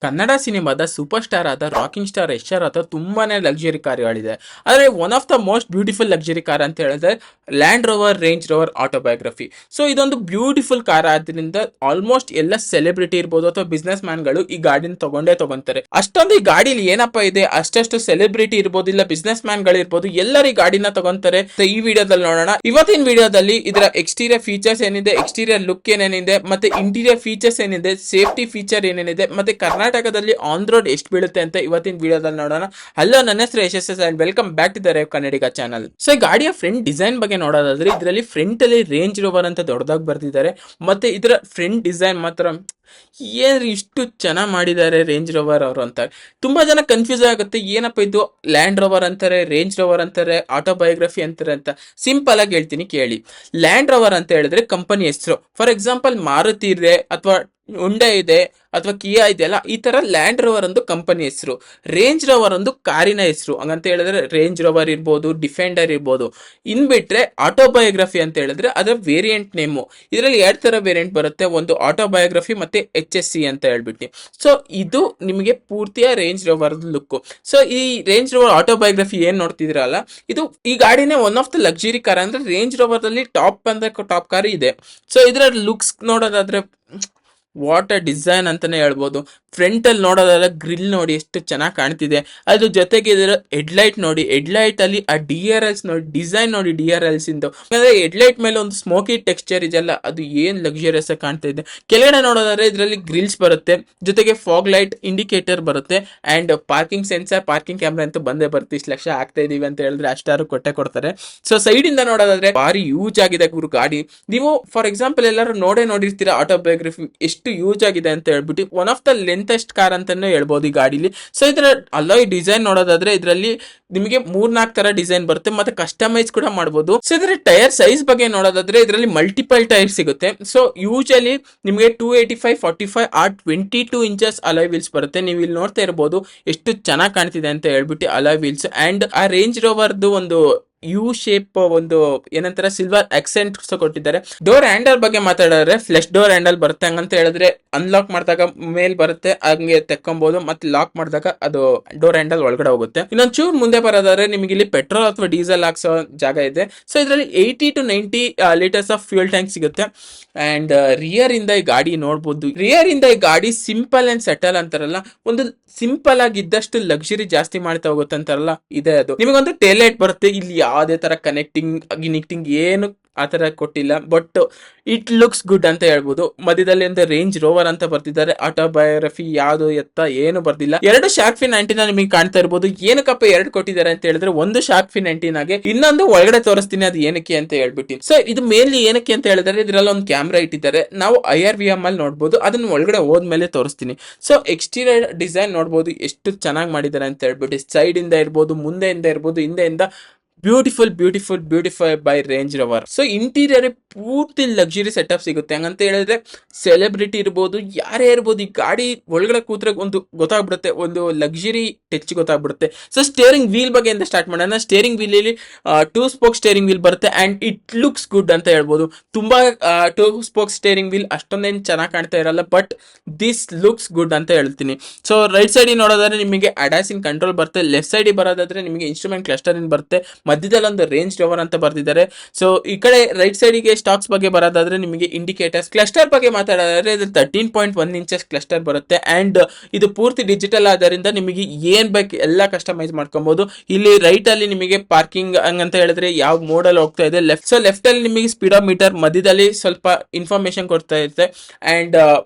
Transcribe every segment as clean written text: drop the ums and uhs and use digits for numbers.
ಕನ್ನಡ ಸಿನಿಮಾದ super star ಆದ rocking star Yash ಹತ್ರ ತುಂಬಾನೇ ಲಕ್ಸುರಿ ಕಾರ್ಗಳಿದೆ. ಆದರೆ one of the most beautiful luxury car ಅಂತ ಹೇಳಿದ್ರೆ land rover range Rover autobiography. So ಇದೊಂದು ಬ್ಯೂಟಿಫುಲ್ ಕಾರ್ ಆದ್ರಿಂದ ಆಲ್ಮೋಸ್ಟ್ ಎಲ್ಲ ಸೆಲೆಬ್ರಿಟಿ ಇರ್ಬೋದು ಅಥವಾ ಬಿಸ್ನೆಸ್ ಮ್ಯಾನ್ಗಳು ಈ ಗಾಡಿನ ತಗೊಂತಾರೆ. ಅಷ್ಟೊಂದು ಈ ಗಾಡಿಲಿ ಏನಪ್ಪಾ ಇದೆ, ಅಷ್ಟಷ್ಟು ಸೆಲೆಬ್ರಿಟಿ ಇರ್ಬೋದು, ಇಲ್ಲ ಬಿಸ್ನೆಸ್ ಮ್ಯಾನ್ಗಳು ಇರ್ಬೋದು, ಎಲ್ಲರೂ ಈ ಗಾಡಿನ ತಗೊಂತಾರೆ. ಈ ವಿಡಿಯೋದಲ್ಲಿ ನೋಡೋಣ. ಇವತ್ತಿನ ವಿಡಿಯೋದಲ್ಲಿ ಇದರ ಎಕ್ಸ್ಟೀರಿಯರ್ ಫೀಚರ್ಸ್ ಏನಿದೆ, ಎಕ್ಸ್ಟೀರಿಯರ್ ಲುಕ್ ಏನೇನಿದೆ, ಮತ್ತೆ ಇಂಟೀರಿಯರ್ ಫೀಚರ್ಸ್ ಏನಿದೆ, ಸೇಫ್ಟಿ ಫೀಚರ್ ಏನೇನಿದೆ, ಮತ್ತೆ ಕರ್ನಾಟಕದಲ್ಲಿ ಆನ್ ರೋಡ್ ಎಷ್ಟು ಬೀಳುತ್ತೆ ಅಂತ ಇವತ್ತಿನ ವಿಡಿಯೋದಲ್ಲಿ ನೋಡೋಣ. ಹಲೋ, ನನ್ನ ಹೆಸರು Yashas and welcome back to the Rave Kannadiga channel. So ಈ ಗಾಡಿಯ ಫ್ರಂಟ್ ಡಿಸೈನ್ ಬಗ್ಗೆ ನೋಡೋದಾದ್ರೆ ಇದರಲ್ಲಿ ಫ್ರಂಟ್ ಅಲ್ಲಿ ರೇಂಜ್ ರೋವರ್ ಅಂತ ದೊಡ್ಡದಾಗಿ ಬರ್ತಿದ್ದಾರೆ. ಮತ್ತೆ ಇದರ ಫ್ರಂಟ್ ಡಿಸೈನ್ ಮಾತ್ರ ಏನ್ ಇಷ್ಟು ಚೆನ್ನಾಗಿ ಮಾಡಿದ್ದಾರೆ ರೇಂಜ್ ರೋವರ್ ಅವರು ಅಂತ ತುಂಬಾ ಜನ ಕನ್ಫ್ಯೂಸ್ ಆಗುತ್ತೆ. ಏನಪ್ಪ ಇದು ಲ್ಯಾಂಡ್ ರೋವರ್ ಅಂತಾರೆ, ರೇಂಜ್ ರೋವರ್ ಅಂತಾರೆ, ಆಟೋಬಯೋಗ್ರಫಿ ಅಂತಾರೆ ಅಂತ. ಸಿಂಪಲ್ ಆಗಿ ಹೇಳ್ತೀನಿ ಕೇಳಿ. ಲ್ಯಾಂಡ್ ರೋವರ್ ಅಂತ ಹೇಳಿದ್ರೆ ಕಂಪನಿ ಹೆಸರು. ಫಾರ್ ಎಕ್ಸಾಂಪಲ್ ಮಾರುತಿ ಇದೆ ಅಥವಾ ಹುಂಡೈ ಇದೆ ಅಥವಾ ಕಿಯಾ ಇದೆಯಲ್ಲ, ಈ ತರ ಲ್ಯಾಂಡ್ ರೋವರ್ ಒಂದು ಕಂಪನಿ ಹೆಸರು. ರೇಂಜ್ ರೋವರ್ ಒಂದು ಕಾರಿನ ಹೆಸರು. ಹಂಗಂತ ಹೇಳಿದ್ರೆ ರೇಂಜ್ ರೋವರ್ ಇರ್ಬೋದು, ಡಿಫೆಂಡರ್ ಇರ್ಬೋದು. ಇನ್ ಬಿಟ್ರೆ ಆಟೋಬಯೋಗ್ರಫಿ ಅಂತ ಹೇಳಿದ್ರೆ ಅದರ ವೇರಿಯಂಟ್ ನೇಮು. ಇದರಲ್ಲಿ ಎರಡು ತರ ವೇರಿಯಂಟ್ ಬರುತ್ತೆ, ಒಂದು ಆಟೋಬಯೋಗ್ರಫಿ ಮತ್ತೆ HSC ಅಂತ ಹೇಳ್ಬಿಟ್ಟು. ಸೊ ಇದು ನಿಮಗೆ ಪೂರ್ತಿಯ ರೇಂಜ್ ರೋವರ್ ಲುಕ್. ಸೊ ಈ ರೇಂಜ್ ರೋವರ್ ಆಟೋಬಯೋಗ್ರಫಿ ಏನ್ ನೋಡ್ತಿದ್ರಲ್ಲ, ಇದು ಈ ಗಾಡಿನೇ one of the luxury car. ಅಂದ್ರೆ ರೇಂಜ್ ರೋವರ್ ಅಲ್ಲಿ ಟಾಪ್ ಕಾರ್ ಇದೆ. ಸೊ ಇದರ ಲುಕ್ಸ್ ನೋಡೋದಾದ್ರೆ ವಾಟ್ ಅ ಡಿಸೈನ್ ಅಂತಾನೆ ಹೇಳ್ಬೋದು. ಫ್ರಂಟ್ ಅಲ್ಲಿ ನೋಡೋದಾದ್ರೆ ಗ್ರಿಲ್ ನೋಡಿ ಎಷ್ಟು ಚೆನ್ನಾಗಿ ಕಾಣ್ತಿದೆ. ಅದ್ರ ಜೊತೆಗೆ ಇದರ ಹೆಡ್ಲೈಟ್ ನೋಡಿ, ಹೆಡ್ಲೈಟ್ ಅಲ್ಲಿ ಆ DRLs ನೋಡಿ, ಡಿಸೈನ್ ನೋಡಿ DRLs ಇಂದು. ಅಂದ್ರೆ ಹೆಡ್ಲೈಟ್ ಮೇಲೆ ಒಂದು ಸ್ಮೋಕಿ ಟೆಕ್ಸ್ಚರ್ ಇದೆಯಲ್ಲ, ಅದು ಏನ್ ಲಕ್ಸುರಿಯಸ್ ಆಗಿ ಕಾಣ್ತಾ ಇದೆ. ಕೆಳಗಡೆ ನೋಡೋದಾದ್ರೆ ಇದರಲ್ಲಿ ಗ್ರಿಲ್ಸ್ ಬರುತ್ತೆ, ಜೊತೆಗೆ ಫಾಗ್ ಲೈಟ್ ಇಂಡಿಕೇಟರ್ ಬರುತ್ತೆ, and parking sensor, parking camera ಅಂತ ಬಂದೇ ಬರುತ್ತೆ. ಇಷ್ಟು ಲಕ್ಷ ಆಗ್ತಾ ಇದೀವಿ ಅಂತ ಹೇಳಿದ್ರೆ ಅಷ್ಟಾರು ಕೊಡ್ತಾರೆ. ಸೊ ಸೈಡ್ ಇಂದ ನೋಡೋದಾದ್ರೆ ಭಾರಿ ಯೂಸ್ ಆಗಿದೆ ಗುರು ಗಾಡಿ. ನೀವು ಫಾರ್ ಎಕ್ಸಾಂಪಲ್ ಎಲ್ಲರೂ ನೋಡಿರ್ತೀರಾ ಆಟೋಬಯೋಗ್ರಫಿ ಎಷ್ಟು ಯೂಸ್ ಆಗಿದೆ ಅಂತ ಹೇಳ್ಬಿಟ್ಟು. ಒನ್ ಆಫ್ ದ ಲೆಂಥೆಸ್ಟ್ ಕಾರ್ ಅಂತಾನೆ ಹೇಳ್ಬೋದು ಈ ಗಾಡಿಲಿ. ಸೊ ಇದರ ಅಲಾಯ್ ಡಿಸೈನ್ ನೋಡೋದಾದ್ರೆ ಇದರಲ್ಲಿ ನಿಮಗೆ 3-4 ತರ ಡಿಸೈನ್ ಬರುತ್ತೆ, ಮತ್ತೆ ಕಸ್ಟಮೈಸ್ ಕೂಡ ಮಾಡಬಹುದು. ಸೊ ಇದರ ಟೈರ್ ಸೈಜ್ ಬಗ್ಗೆ ನೋಡೋದಾದ್ರೆ ಇದರಲ್ಲಿ ಮಲ್ಟಿಪಲ್ ಟೈರ್ ಸಿಗುತ್ತೆ. ಸೊ ಯೂಶಲಿ ನಿಮಗೆ 285, 45 ಆ 22 ಇಂಚಸ್ ಅಲಾಯ್ ವೀಲ್ಸ್ ಬರುತ್ತೆ. ನೀವು ಇಲ್ಲಿ ನೋಡ್ತಾ ಇರಬಹುದು ಎಷ್ಟು ಚೆನ್ನಾಗಿ ಕಾಣ್ತಿದೆ ಅಂತ ಹೇಳ್ಬಿಟ್ಟು ಅಲಾಯ್ ವೀಲ್ಸ್. ಅಂಡ್ ಆ ರೇಂಜ್ ರೋವರ್ದು ಒಂದು ಯು ಶೇಪ್ ಒಂದು ಏನಂತಾರೆ ಸಿಲ್ವರ್ ಅಕ್ಸೆಂಟ್ ಕೊಟ್ಟಿದ್ದಾರೆ. ಡೋರ್ ಹ್ಯಾಂಡಲ್ ಬಗ್ಗೆ ಮಾತಾಡಿದ್ರೆ ಫ್ಲೆಶ್ ಡೋರ್ ಹ್ಯಾಂಡಲ್ ಬರುತ್ತೆ. ಹಂಗಂತ ಹೇಳಿದ್ರೆ ಅನ್ಲಾಕ್ ಮಾಡಿದಾಗ ಮೇಲ್ ಬರುತ್ತೆ, ಹಂಗೆ ತೆಕ್ಕೊಬಹುದು, ಮತ್ತೆ ಲಾಕ್ ಮಾಡಿದಾಗ ಅದು ಡೋರ್ ಹ್ಯಾಂಡಲ್ ಒಳಗಡೆ ಹೋಗುತ್ತೆ. ಇನ್ನೊಂದು ಚೂರ್ ಮುಂದೆ ಬರೋದಾದ್ರೆ ನಿಮಗೆ ಇಲ್ಲಿ ಪೆಟ್ರೋಲ್ ಅಥವಾ ಡೀಸೆಲ್ ಹಾಕ್ಸೋ ಜಾಗ ಇದೆ. ಸೊ ಇದರಲ್ಲಿ 80 to 90 litres of fuel tank ಸಿಗುತ್ತೆ. ಅಂಡ್ ರಿಯರ್ ಇಂದ ಈ ಗಾಡಿ ನೋಡ್ಬೋದು. ರಿಯರ್ ಇಂದ ಈ ಗಾಡಿ ಸಿಂಪಲ್ ಅಂಡ್ ಸೆಟಲ್ ಅಂತಾರಲ್ಲ, ಒಂದು ಸಿಂಪಲ್ ಆಗಿದ್ದಷ್ಟು ಲಕ್ಸುರಿ ಜಾಸ್ತಿ ಮಾಡ್ತಾ ಹೋಗುತ್ತೆ ಅಂತಾರಲ್ಲ, ಇದೆ ಅದು. ನಿಮಗೊಂದು ಟೇಲ್ ಲೈಟ್ ಬರುತ್ತೆ. ಇಲ್ಲಿ ಯಾವುದೇ ತರ ಕನೆಕ್ಟಿಂಗ್ ಏನು ಆತರ ಕೊಟ್ಟಿಲ್ಲ, ಬಟ್ ಇಟ್ ಲುಕ್ಸ್ ಗುಡ್ ಅಂತ ಹೇಳ್ಬೋದು. ಮಧ್ಯದಲ್ಲಿ ಒಂದು ರೇಂಜ್ ರೋವರ್ ಅಂತ ಬರ್ತಿದ್ದಾರೆ. ಆಟೋಬಯೋಗ್ರಫಿ ಯಾವುದು ಎತ್ತ ಏನು ಬರ್ದಿಲ್ಲ. 2 ಶಾರ್ಕ್ ಫಿನ್ ಆಂಟಿನಾ ನಿಮಗೆ ಕಾಣ್ತಾ ಇರ್ಬೋದು. ಏನಕ್ಕಪ್ಪ 2 ಕೊಟ್ಟಿದ್ದಾರೆ ಅಂತ ಹೇಳಿದ್ರೆ, ಒಂದು ಶಾರ್ಕ್ ಫಿನ್ ಆಂಟಿನಾಗೆ, ಇನ್ನೊಂದು ಒಳಗಡೆ ತೋರಿಸ್ತೀನಿ ಅದು ಏನಕ್ಕೆ ಅಂತ ಹೇಳ್ಬಿಟ್ಟು. ಸೊ ಇದು ಮೇನ್ಲಿ ಏನಕ್ಕೆ ಅಂತ ಹೇಳಿದ್ರೆ ಇದ್ರಲ್ಲಿ ಒಂದು ಕ್ಯಾಮ್ರಾ ಇಟ್ಟಿದ್ದಾರೆ. ನಾವು IRVM ಅಲ್ಲಿ ನೋಡ್ಬೋದು, ಅದನ್ನ ಒಳಗಡೆ ಹೋದ್ಮೇಲೆ ತೋರಿಸ್ತೀನಿ. ಸೊ ಎಕ್ಸ್ಟೀರಿಯರ್ ಡಿಸೈನ್ ನೋಡ್ಬೋದು ಎಷ್ಟು ಚೆನ್ನಾಗಿ ಮಾಡಿದ್ದಾರೆ ಅಂತ ಹೇಳ್ಬಿಟ್ಟು. ಸೈಡ್ ಇಂದ ಇರ್ಬೋದು, ಮುಂದೆಯಿಂದ ಇರ್ಬೋದು, ಹಿಂದೆಯಿಂದ beautiful by Range Rover. So interior ಪೂರ್ತಿ ಲಕ್ಸುರಿ ಸೆಟಪ್ ಸಿಗುತ್ತೆ. ಹಂಗಂತ ಹೇಳಿದ್ರೆ ಸೆಲೆಬ್ರಿಟಿ ಇರ್ಬೋದು, ಯಾರೇ ಇರ್ಬೋದು, ಈ ಗಾಡಿ ಒಳಗಡೆ ಕೂತ್ರೆ ಒಂದು ಗೊತ್ತಾಗ್ಬಿಡುತ್ತೆ, ಒಂದು ಲಕ್ಸುರಿ ಟಚ್ ಗೊತ್ತಾಗ್ಬಿಡುತ್ತೆ. ಸೊ ಸ್ಟೇರಿಂಗ್ ವೀಲ್ ಬಗ್ಗೆ ಅಂತ ಸ್ಟಾರ್ಟ್ ಮಾಡೋಣ. ಸ್ಟೇರಿಂಗ್ ವೀಲ್ ಅಲ್ಲಿ 2 ಸ್ಪೋಕ್ ಸ್ಟೇರಿಂಗ್ ವೀಲ್ ಬರುತ್ತೆ ಅಂಡ್ ಇಟ್ ಲುಕ್ಸ್ ಗುಡ್ ಅಂತ ಹೇಳ್ಬೋದು. ತುಂಬಾ 2 ಸ್ಪೋಕ್ ಸ್ಟೇರಿಂಗ್ ವೀಲ್ ಅಷ್ಟೊಂದೇನು ಚೆನ್ನಾಗಿ ಕಾಣ್ತಾ ಇರಲ್ಲ, ಬಟ್ ದಿಸ್ ಲುಕ್ಸ್ ಗುಡ್ ಅಂತ ಹೇಳ್ತೀನಿ. ಸೊ ರೈಟ್ ಸೈಡ್ ನೋಡೋದಾದ್ರೆ ನಿಮಗೆ ಅಡಾಸಿನ್ ಕಂಟ್ರೋಲ್ ಬರುತ್ತೆ. ಲೆಫ್ಟ್ ಸೈಡ್ ಬರೋದಾದ್ರೆ ನಿಮಗೆ ಇನ್ಸ್ಟ್ರೂಮೆಂಟ್ ಕ್ಲಸ್ಟರ್ ಬರುತ್ತೆ. ಮಧ್ಯದಲ್ಲಿ ಒಂದು ರೇಂಜ್ ರೋವರ್ ಅಂತ ಬರ್ತಿದ್ದಾರೆ. ಸೊ ಈ ಕಡೆ ರೈಟ್ ಸೈಡ್ಗೆ ಸ್ಟಾಕ್ಸ್ ಬಗ್ಗೆ ಬರೋದಾದ್ರೆ ನಿಮಗೆ ಇಂಡಿಕೇಟರ್ಸ್. ಕ್ಲಸ್ಟರ್ ಬಗ್ಗೆ ಮಾತಾಡೋದಾದ್ರೆ ಇದು 13.1 ಇಂಚಸ್ ಕ್ಲಸ್ಟರ್ ಬರುತ್ತೆ. ಅಂಡ್ ಇದು ಪೂರ್ತಿ ಡಿಜಿಟಲ್ ಆದ್ರಿಂದ ನಿಮಗೆ ಏನ್ ಬೇಕು ಎಲ್ಲ ಕಸ್ಟಮೈಸ್ ಮಾಡ್ಕೊಬಹುದು. ಇಲ್ಲಿ ರೈಟ್ ಅಲ್ಲಿ ನಿಮಗೆ ಪಾರ್ಕಿಂಗ್ ಹಂಗಂತ ಹೇಳಿದ್ರೆ ಯಾವ ಮೋಡಲ್ ಹೋಗ್ತಾ ಇದೆ. ಲೆಫ್ಟ್ ಅಲ್ಲಿ ನಿಮಗೆ ಸ್ಪೀಡೋಮೀಟರ್, ಮಧ್ಯದಲ್ಲಿ ಸ್ವಲ್ಪ ಇನ್ಫಾರ್ಮೇಶನ್ ಕೊಡ್ತಾ ಇರುತ್ತೆ. ಅಂಡ್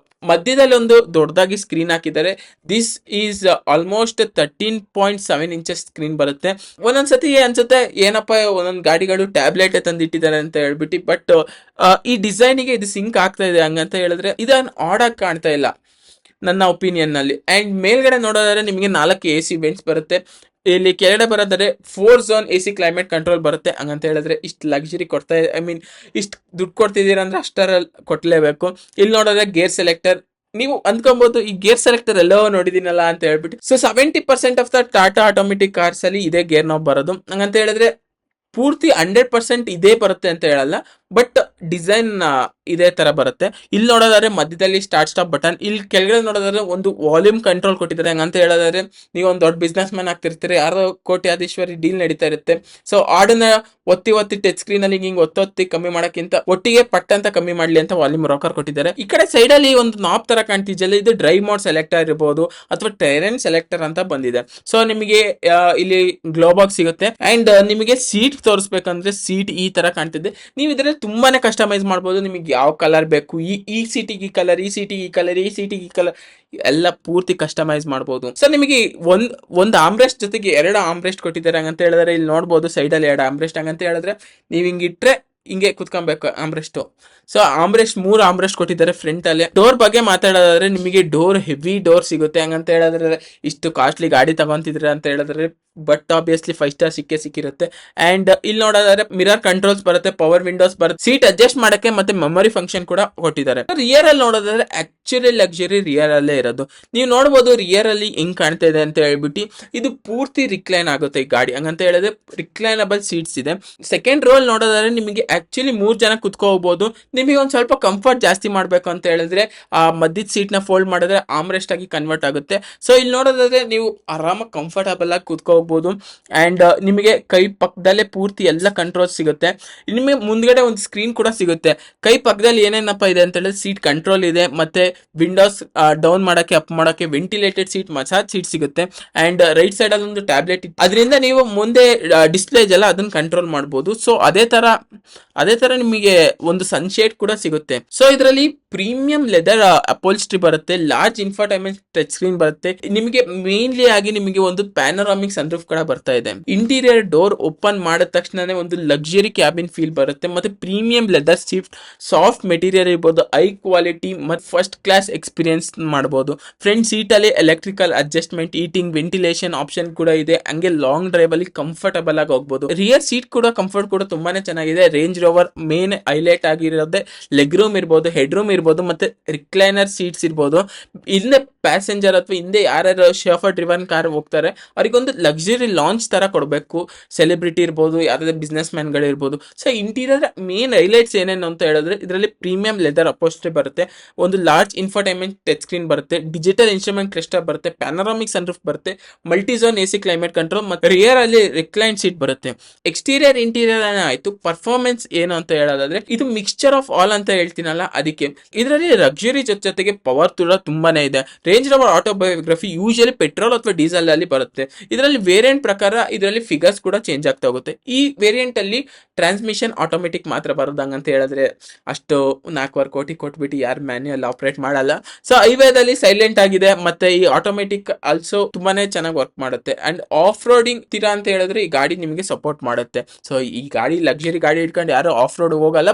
ಮಧ್ಯದಲ್ಲಿ ಒಂದು ದೊಡ್ಡದಾಗಿ ಸ್ಕ್ರೀನ್ ಹಾಕಿದ್ದಾರೆ. This is almost 13.7 inches screen ಬರುತ್ತೆ. ಒಂದೊಂದ್ಸತಿ ಅನ್ಸುತ್ತೆ ಏನಪ್ಪ ಒಂದೊಂದು ಗಾಡಿಗಳು ಟ್ಯಾಬ್ಲೆಟ್ ತಂದಿಟ್ಟಿದ್ದಾರೆ ಅಂತ ಹೇಳ್ಬಿಟ್ಟು, ಬಟ್ ಈ ಡಿಸೈನಿಗೆ ಇದು ಸಿಂಕ್ ಆಗ್ತಾ ಇದೆ. ಹಂಗಂತ ಹೇಳಿದ್ರೆ ಇದನ್ನು ಆಡಾಗಿ ಕಾಣ್ತಾ ಇಲ್ಲ ನನ್ನ ಒಪಿನಿಯನ್ ನಲ್ಲಿ. ಅಂಡ್ ಮೇಲ್ಗಡೆ ನೋಡೋದಾದ್ರೆ ನಿಮಗೆ 4 AC ವೆಂಟ್ಸ್ ಬರುತ್ತೆ. ಇಲ್ಲಿ ಕೆಳಗಡೆ ಬರೋದಾದ್ರೆ 4 ಝೋನ್ AC ಕ್ಲೈಮೇಟ್ ಕಂಟ್ರೋಲ್ ಬರುತ್ತೆ. ಹಂಗಂತ ಹೇಳಿದ್ರೆ ಇಷ್ಟು ಲಕ್ಸುರಿ ಕೊಡ್ತಾ, ಇಷ್ಟು ದುಡ್ಡು ಕೊಡ್ತಿದ್ದೀರಾ ಅಂದ್ರೆ ಅಷ್ಟರಲ್ಲಿ ಕೊಟ್ಲೇಬೇಕು. ಇಲ್ಲಿ ನೋಡೋದ್ರೆ ಗೇರ್ ಸೆಲೆಕ್ಟರ್. ನೀವು ಅಂದ್ಕೊಬಹುದು ಈ ಗೇರ್ ಸೆಲೆಕ್ಟರ್ ಎಲ್ಲೋ ನೋಡಿದೀನಲ್ಲ ಅಂತ ಹೇಳ್ಬಿಟ್ಟು. So 70% of the Tata automatic cars ಅಲ್ಲಿ ಇದೇ ಗೇರ್ ನಾಬ್ ಬರೋದು. ಹಂಗಂತ ಹೇಳಿದ್ರೆ ಪೂರ್ತಿ 100% ಇದೇ ಬರುತ್ತೆ ಅಂತ ಹೇಳಲ್ಲ, ಬಟ್ ಡಿಸೈನ್ ಇದೇ ತರ ಬರುತ್ತೆ. ಇಲ್ಲಿ ನೋಡೋದಾದ್ರೆ ಮಧ್ಯದಲ್ಲಿ ಸ್ಟಾರ್ಟ್ ಸ್ಟಾಪ್ ಬಟನ್, ಇಲ್ಲಿ ಕೆಳಗಡೆ ನೋಡೋದಾದ್ರೆ ಒಂದು ವಾಲ್ಯೂಮ್ ಕಂಟ್ರೋಲ್ ಕೊಟ್ಟಿದ್ದಾರೆ. ಹಂಗಂತ ಹೇಳೋದಾದ್ರೆ ನೀವು ಒಂದು ದೊಡ್ಡ ಬಿಸ್ನೆಸ್ ಮ್ಯಾನ್ ಆಗ್ತಿರ್ತೀರಿ, ಯಾರೋ ಕೋಟ್ಯಾಧೀಶ್ವರಿ ಡೀಲ್ ನಡೀತಾ ಇರುತ್ತೆ. ಸೊ ಆಡನ್ನ ಒತ್ತಿ ಟಚ್ ಸ್ಕ್ರೀನ್ ಅಲ್ಲಿ ಹಿಂಗ್ ಒತ್ತಿ ಕಮ್ಮಿ ಮಾಡಕ್ಕಿಂತ ಒಟ್ಟಿಗೆ ಪಟ್ ಅಂತ ಕಮ್ಮಿ ಮಾಡ್ಲಿ ಅಂತ ವಾಲ್ಯೂಮ್ ರಾಕರ್ ಕೊಟ್ಟಿದ್ದಾರೆ. ಈ ಕಡೆ ಸೈಡ್ ಅಲ್ಲಿ ಒಂದು ನಾಬ್ ತರ ಕಾಣ್ತಿದ್ಯಲ್ಲ, ಇದು ಡ್ರೈವ್ ಮೋಡ್ ಸೆಲೆಕ್ಟರ್ ಇರಬಹುದು ಅಥವಾ ಟೆರೆನ್ ಸೆಲೆಕ್ಟರ್ ಅಂತ ಬಂದಿದೆ. ಸೊ ನಿಮಗೆ ಇಲ್ಲಿ ಗ್ಲೋಬಾಕ್ ಸಿಗುತ್ತೆ. ಅಂಡ್ ನಿಮಗೆ ಸೀಟ್ ತೋರಿಸ್ಬೇಕಂದ್ರೆ ಸೀಟ್ ಈ ತರ ಕಾಣ್ತಿದೆ. ನೀವು ಇದರಲ್ಲಿ ತುಂಬಾನೇ ಕಸ್ಟಮೈಸ್ ಮಾಡ್ಬೋದು. ನಿಮಗೆ ಯಾವ ಕಲರ್ ಬೇಕು, ಈ ಸೀಟಿಗೆ ಈ ಕಲರ್, ಈ ಸೀಟಿಗೆ ಈ ಕಲರ್, ಈ ಸೀಟಿಗೆ ಈ ಕಲರ್, ಎಲ್ಲ ಪೂರ್ತಿ ಕಸ್ಟಮೈಸ್ ಮಾಡಬಹುದು. ಸೊ ನಿಮಗೆ ಒಂದು ಆಮ್ರೆಸ್ಟ್ ಜೊತೆಗೆ 2 ಆಮ್ರೆಸ್ಟ್ ಕೊಟ್ಟಿದ್ದಾರೆ. ಹಂಗಂತ ಹೇಳಿದ್ರೆ ಇಲ್ಲಿ ನೋಡಬಹುದು ಸೈಡ್ ಅಲ್ಲಿ 2 ಆಮ್ರೆಸ್ಟ್. ಹಂಗಂತ ಹೇಳಿದ್ರೆ ನೀವು ಹಿಂಗಿಟ್ರೆ ಹಿಂಗೆ ಕುತ್ಕೊಬೇಕು ಆಮ್ರೆಸ್ಟ್. ಸೊ ಆಮ್ರೆಸ್ಟ್ 3 ಆಮ್ರೆಸ್ಟ್ ಕೊಟ್ಟಿದ್ದಾರೆ ಫ್ರಂಟ್ ಅಲ್ಲಿ. ಡೋರ್ ಬಗ್ಗೆ ಮಾತಾಡೋದಾದ್ರೆ ನಿಮಗೆ ಡೋರ್ ಹೆವಿ ಡೋರ್ ಸಿಗುತ್ತೆ. ಹಂಗಂತ ಹೇಳಿದ್ರೆ ಇಷ್ಟು ಕಾಸ್ಟ್ಲಿ ಗಾಡಿ ತಗೊಂತಿದ್ರೆ ಅಂತ ಹೇಳಿದ್ರೆ ಬಟ್ ಆಬ್ವಿಯಸ್ಲಿ 5 ಸ್ಟಾರ್ ಸಿಕ್ಕಿರುತ್ತೆ. ಅಂಡ್ ಇಲ್ಲಿ ನೋಡೋದಾದ್ರೆ ಮಿರರ್ ಕಂಟ್ರೋಲ್ಸ್ ಬರುತ್ತೆ, ಪವರ್ ವಿಂಡೋಸ್ ಬರುತ್ತೆ, ಸೀಟ್ ಅಡ್ಜಸ್ಟ್ ಮಾಡಕ್ಕೆ ಮತ್ತೆ ಮೆಮೊರಿ ಫಂಕ್ಷನ್ ಕೂಡ ಕೊಟ್ಟಿದ್ದಾರೆ. ರಿಯರ್ ಅಲ್ಲಿ ನೋಡೋದಾದ್ರೆ ಆಕ್ಚುಲಿ ಲಕ್ಸುರಿ ರಿಯರ್ ಅಲ್ಲೇ ಇರೋದು. ನೀವು ನೋಡಬಹುದು ರಿಯರ್ ಅಲ್ಲಿ ಹೆಂಗ್ ಕಾಣ್ತಾ ಇದೆ ಅಂತ ಹೇಳ್ಬಿಟ್ಟು. ಇದು ಪೂರ್ತಿ ರಿಕ್ಲೈನ್ ಆಗುತ್ತೆ ಈ ಗಾಡಿ. ಹಂಗಂತ ಹೇಳಿದ್ರೆ ರಿಕ್ಲೈನಬಲ್ ಸೀಟ್ಸ್ ಇದೆ. ಸೆಕೆಂಡ್ ರೋಲ್ ನೋಡೋದಾದ್ರೆ ನಿಮಗೆ ಆಕ್ಚುಲಿ 3 ಜನ ಕುತ್ಕೋಬಹುದು. ನಿಮಗೆ ಒಂದ್ ಸ್ವಲ್ಪ ಕಂಫರ್ಟ್ ಜಾಸ್ತಿ ಮಾಡ್ಬೇಕು ಅಂತ ಹೇಳಿದ್ರೆ ಆ ಮಧ್ಯದ ಸೀಟ್ ನ ಫೋಲ್ಡ್ ಮಾಡಿದ್ರೆ ಆಮ್ರೆಸ್ಟ್ ಆಗಿ ಕನ್ವರ್ಟ್ ಆಗುತ್ತೆ. ಸೊ ಇಲ್ಲಿ ನೋಡೋದಾದ್ರೆ ನೀವು ಆರಾಮಾಗಿ ಕಂಫರ್ಟಬಲ್ ಆಗಿ ಕುತ್ಕೋಬಹುದು. ಅಂಡ್ ನಿಮಗೆ ಕೈ ಪಕ್ಕದಲ್ಲೇ ಪೂರ್ತಿ ಎಲ್ಲ ಕಂಟ್ರೋಲ್ ಸಿಗುತ್ತೆ. ನಿಮಗೆ ಮುಂದ್ಗಡೆ ಒಂದು ಸ್ಕ್ರೀನ್ ಕೂಡ ಸಿಗುತ್ತೆ. ಕೈ ಪಕ್ಕದಲ್ಲಿ ಏನೇನಪ್ಪ ಇದೆ ಅಂತ ಹೇಳಿದ್ರೆ ಸೀಟ್ ಕಂಟ್ರೋಲ್ ಇದೆ, ಮತ್ತೆ ವಿಂಡೋಸ್ ಡೌನ್ ಮಾಡಕ್ಕೆ ಅಪ್ ಮಾಡಕ್ಕೆ ವೆಂಟಿಲೇಟೆಡ್ ಸೀಟ್, ಮಸಾಜ್ ಸೀಟ್ ಸಿಗುತ್ತೆ. ಅಂಡ್ ರೈಟ್ ಸೈಡ್ ಅಲ್ಲಿ ಒಂದು ಟ್ಯಾಬ್ಲೆಟ್, ಅದರಿಂದ ನೀವು ಮುಂದೆ ಡಿಸ್ಪ್ಲೇ ಇದೆಲ್ಲ ಅದನ್ನ ಕಂಟ್ರೋಲ್ ಮಾಡಬಹುದು. ಸೊ ಅದೇ ತರ ನಿಮಗೆ ಒಂದು ಸನ್ಶೇಡ್ ಕೂಡ ಸಿಗುತ್ತೆ. ಸೊ ಇದರಲ್ಲಿ ಪ್ರೀಮಿಯಂ ಲೆದರ್ ಅಪೋಲ್ಸ್ಟ್ರಿ ಬರುತ್ತೆ, ಲಾರ್ಜ್ ಇನ್ಫೋಟೈನ್ಮೆಂಟ್ ಟಚ್ ಸ್ಕ್ರೀನ್ ಬರುತ್ತೆ. ನಿಮಗೆ ಮೇನ್ಲಿ ಆಗಿ ನಿಮಗೆ ಒಂದು ಪ್ಯಾನರಾಮಿಕ್ ಸನ್ರೂಫ್ ಕೂಡ ಬರ್ತಾ ಇದೆ. ಇಂಟೀರಿಯರ್ ಡೋರ್ ಓಪನ್ ಮಾಡಿದ ತಕ್ಷಣನೇ ಒಂದು ಲಕ್ಸುರಿ ಕ್ಯಾಬಿನ್ ಫೀಲ್ ಬರುತ್ತೆ. ಮತ್ತೆ premium leather seat, soft material ಇರ್ಬೋದು, ಹೈ ಕ್ವಾಲಿಟಿ ಮತ್ತೆ ಫಸ್ಟ್ ಕ್ಲಾಸ್ ಎಕ್ಸ್ಪೀರಿಯನ್ಸ್ ಮಾಡಬಹುದು. ಫ್ರಂಟ್ ಸೀಟ್ ಅಲ್ಲಿ electrical adjustment, heating, ventilation option ಕೂಡ ಇದೆ. ಹಂಗೆ ಲಾಂಗ್ ಡ್ರೈವ್ ಅಲ್ಲಿ ಕಂಫರ್ಟಬಲ್ ಆಗಿ ಹೋಗಬಹುದು. ರಿಯರ್ ಸೀಟ್ ಕೂಡ ಕಂಫರ್ಟ್ ಕೂಡ ತುಂಬಾನೇ ಚೆನ್ನಾಗಿದೆ. ರೇಂಜ್ ರೋವರ್ ಮೇನ್ ಹೈಲೈಟ್ ಆಗಿರೋದೇ ಲೆಗ್ ರೂಮ್ ಇರ್ಬೋದು, ಹೆಡ್ ರೂಮ್ ಇರ್ಬೋದು, ಮತ್ತೆ ರಿಕ್ಲೈನರ್ ಸೀಟ್ಸ್ ಇರ್ಬೋದು. ಹಿಂದೆ ಪ್ಯಾಸೆಂಜರ್ ಅಥವಾ ಹಿಂದೆ ಯಾರ್ಯಾರು ಶೋಫರ್ ಡ್ರಿವನ್ ಕಾರ್ ಹೋಗ್ತಾರೆ ಅವರಿಗೊಂದು ಲಕ್ಸುರಿ ಲಾಂಚ್ ತರ ಕೊಡಬೇಕು. ಸೆಲೆಬ್ರಿಟಿ ಇರ್ಬೋದು, ಯಾವ್ದಾದ್ರು ಬಿಸ್ನೆಸ್ ಮ್ಯಾನ್ ಗಳು ಇರ್ಬೋದು. ಸೊ ಇಂಟೀರಿಯರ್ ಮೇನ್ ಹೈಲೈಟ್ಸ್ ಏನೇನು ಅಂತ ಹೇಳಿದ್ರೆ ಇದರಲ್ಲಿ ಪ್ರೀಮಿಯಂ ಲೆದರ್ ಅಪೋಸ್ಟ್ರಿ ಬರುತ್ತೆ, ಒಂದು ಲಾರ್ಜ್ ಇನ್ಫೋಟೈನ್ಮೆಂಟ್ ಟಚ್ ಸ್ಕ್ರೀನ್ ಬರುತ್ತೆ, ಡಿಜಿಟಲ್ ಇನ್ಸ್ಟ್ರೂಮೆಂಟ್ ಕ್ಲಸ್ಟರ್ ಬರುತ್ತೆ, ಪ್ಯಾನರಾಮಿಕ್ ಸನ್ರೂಫ್ ಬರುತ್ತೆ, ಮಲ್ಟಿಝೋನ್ ಎಸಿ ಕ್ಲೈಮೇಟ್ ಕಂಟ್ರೋಲ್, ಮತ್ತೆ ರಿಯರ್ ಅಲ್ಲಿ ರಿಕ್ಲೈನ್ ಸೀಟ್ ಬರುತ್ತೆ. ಎಕ್ಸ್ಟೀರಿಯರ್ ಇಂಟೀರಿಯರ್ ಆಯ್ತು. ಪರ್ಫಾರ್ಮೆನ್ಸ್ ಏನು ಅಂತ ಹೇಳೋದಾದ್ರೆ ಇದು ಮಿಕ್ಸ್ಚರ್ ಆಫ್ ಆಲ್ ಅಂತ ಹೇಳ್ತೀನಲ್ಲ ಅದಕ್ಕೆ. ಇದರಲ್ಲಿ ಲಕ್ಸುರಿ ಜೊತೆಗೆ ಪವರ್ ಕೂಡ ತುಂಬಾನೇ ಇದೆ. Range Rover autobiography usually petrol ಅಥವಾ ಡೀಸೆಲ್ ಅಲ್ಲಿ ಬರುತ್ತೆ. ಇದರಲ್ಲಿ ವೇರಿಯಂಟ್ ಪ್ರಕಾರ ಇದರಲ್ಲಿ ಫಿಗರ್ಸ್ ಕೂಡ ಚೇಂಜ್ ಆಗ್ತಾ ಹೋಗುತ್ತೆ. ಈ ವೇರಿಯಂಟ್ ಅಲ್ಲಿ ಟ್ರಾನ್ಸ್ಮಿಷನ್ ಆಟೋಮೆಟಿಕ್ ಮಾತ್ರ ಬರೋದಂಗ ಅಂತ ಹೇಳಿದ್ರೆ ಅಷ್ಟು 4 ಕೋಟಿ ಕೊಟ್ಬಿಟ್ಟು ಯಾರು ಮ್ಯಾನ್ಯುಯಲ್ ಆಪರೇಟ್ ಮಾಡಲ್ಲ. ಸೊ ಹೈವೇದಲ್ಲಿ ಸೈಲೆಂಟ್ ಆಗಿದೆ, ಮತ್ತೆ ಈ ಆಟೋಮೆಟಿಕ್ ಆಲ್ಸೋ ತುಂಬಾನೇ ಚೆನ್ನಾಗಿ ವರ್ಕ್ ಮಾಡುತ್ತೆ. ಅಂಡ್ ಆಫ್ ರೋಡಿಂಗ್ ತೀರಾ ಅಂತ ಹೇಳಿದ್ರೆ ಈ ಗಾಡಿ ನಿಮಗೆ ಸಪೋರ್ಟ್ ಮಾಡುತ್ತೆ. ಸೊ ಈ ಗಾಡಿ ಲಕ್ಸುರಿ ಗಾಡಿ ಇಟ್ಕೊಂಡು ಯಾರು ಆಫ್ ರೋಡ್ ಹೋಗಲ್ಲ.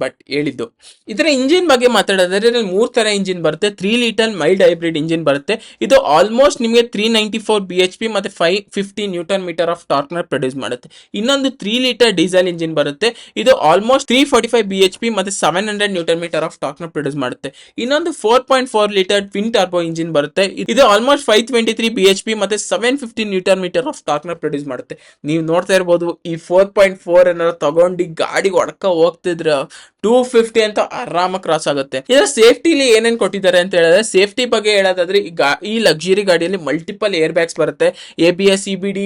ಬಟ್ ಹೇಳಿದ್ದು ಇದರ ಇಂಜಿನ್ ಬಗ್ಗೆ ಮಾತಾಡೋದಾದ್ರೆ 3 ತರ ಇಂಜಿನ್ ಬರುತ್ತೆ. 3 ಲೀಟರ್ ಮೈಲ್ಡ್ ಹೈಬ್ರಿಡ್ ಇಂಜಿನ್ ಬರುತ್ತೆ. ಇದು ಆಲ್ಮೋಸ್ಟ್ ನಿಮಗೆ 394 BHP ಮತ್ತೆ 550 ನ್ಯೂಟನ್ ಮೀಟರ್ ಆಫ್ ಟಾರ್ಕ್ ನ ಪ್ರೊಡ್ಯೂಸ್ ಮಾಡುತ್ತೆ. ಇನ್ನೊಂದು 3 ಲೀಟರ್ ಡೀಸೆಲ್ ಇಂಜಿನ್ ಬರುತ್ತೆ. ಇದು ಆಲ್ಮೋಸ್ಟ್ 345 BHP ಮತ್ತೆ 700 ನ್ಯೂಟನ್ ಮೀಟರ್ ಆಫ್ ಟಾರ್ಕ್ ನ ಪ್ರೊಡ್ಯೂಸ್ ಮಾಡುತ್ತೆ. ಇನ್ನೊಂದು 4.4 ಲೀಟರ್ ಟ್ವಿನ್ ಟರ್ಬೋ ಇಂಜಿನ್ ಬರುತ್ತೆ. ಇದು ಆಲ್ಮೋಸ್ಟ್ 523 BHP ಮತ್ತೆ 750 ನ್ಯೂಟನ್ ಮೀಟರ್ ಆಫ್ ಟಾರ್ಕ್ ನ ಪ್ರೊಡ್ಯೂಸ್ ಮಾಡುತ್ತೆ. ನೀವು ನೋಡ್ತಾ ಇರಬಹುದು ಈ 4.4 ಏನಾದ್ರು ತಗೊಂಡು ಗಾಡಿ ಹೊಡ್ಕ ಹೋಗ್ತಿದ್ರ 250 ಅಂತ ಆರಾಮ ಕ್ರಾಸ್ ಆಗುತ್ತೆ. ಇದರ ಸೇಫ್ಟಿಲಿ ಏನೇನ್ ಕೊಟ್ಟಿದ್ದಾರೆ ಅಂತ ಹೇಳಿದ್ರೆ ಸೇಫ್ಟಿ ಬಗ್ಗೆ ಹೇಳೋದಾದ್ರೆ ಈ ಲಕ್ಸುರಿ ಗಾಡಿಯಲ್ಲಿ ಮಲ್ಟಿಪಲ್ ಏರ್ ಬ್ಯಾಗ್ಸ್ ಬರುತ್ತೆ, ABS, EBD,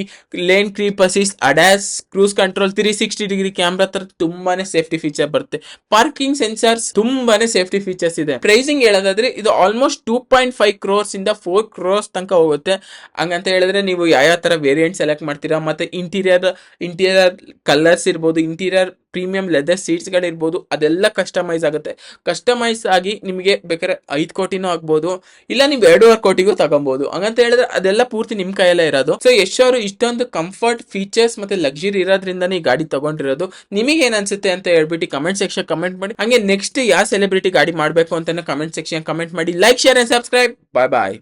lane creep assist, ADAS, cruise control, 360 degree camera ತರ ತುಂಬಾನೇ ಸೇಫ್ಟಿ ಫೀಚರ್ ಬರುತ್ತೆ. ಪಾರ್ಕಿಂಗ್ ಸೆನ್ಸರ್ಸ್, ತುಂಬಾನೇ ಸೇಫ್ಟಿ ಫೀಚರ್ಸ್ ಇದೆ. ಪ್ರೈಸಿಂಗ್ ಹೇಳೋದಾದ್ರೆ ಇದು ಆಲ್ಮೋಸ್ಟ್ 2.5 crores ಇಂದ 4 crores ತನಕ ಹೋಗುತ್ತೆ. ಹಂಗಂತ ಹೇಳಿದ್ರೆ ನೀವು ಯಾವ ತರ ವೇರಿಯಂಟ್ ಸೆಲೆಕ್ಟ್ ಮಾಡ್ತೀರಾ, ಮತ್ತೆ ಇಂಟೀರಿಯರ್ ಕಲರ್ಸ್ ಇರ್ಬೋದು, ಇಂಟೀರಿಯರ್ ಪ್ರೀಮಿಯಂ ಲೆದರ್ ಸೀಟ್ಸ್ ಗಳು ಇರ್ಬೋದು, ಅದೆಲ್ಲ ಕಸ್ಟಮೈಸ್ ಆಗುತ್ತೆ. ಕಸ್ಟಮೈಸ್ ಆಗಿ ನಿಮಗೆ ಬೇಕಾದ್ರೆ 5 ಕೋಟಿನೂ ಆಗ್ಬೋದು, ಇಲ್ಲ ನೀವು 2.5 ಕೋಟಿಗೂ ತಗೊಬಹುದು. ಹಂಗಂತ ಹೇಳಿದ್ರೆ ಅದೆಲ್ಲ ಪೂರ್ತಿ ನಿಮ್ ಕೈಯಲ್ಲೇ ಇರೋದು. ಸೊ ಯಶ್ ಅವರು ಇಷ್ಟೊಂದು ಕಂಫರ್ಟ್ ಫೀಚರ್ಸ್ ಮತ್ತೆ ಲಕ್ಸುರಿ ಇರೋದ್ರಿಂದಾನೇ ಈ ಗಾಡಿ ತಗೊಂಡಿರೋದು. ನಿಮಗೆ ಏನ್ ಅನ್ಸುತ್ತೆ ಅಂತ ಹೇಳ್ಬಿಟ್ಟು ಕಮೆಂಟ್ ಸೆಕ್ಷನ್ ಕಮೆಂಟ್ ಮಾಡಿ. ಹಂಗೆ ನೆಕ್ಸ್ಟ್ ಯಾವ ಸೆಲೆಬ್ರಿಟಿ ಗಾಡಿ ಮಾಡಬೇಕು ಅಂತ ಕಮೆಂಟ್ ಸೆಕ್ಷನ್ ಕಮೆಂಟ್ ಮಾಡಿ. Like, share and subscribe. Bye bye.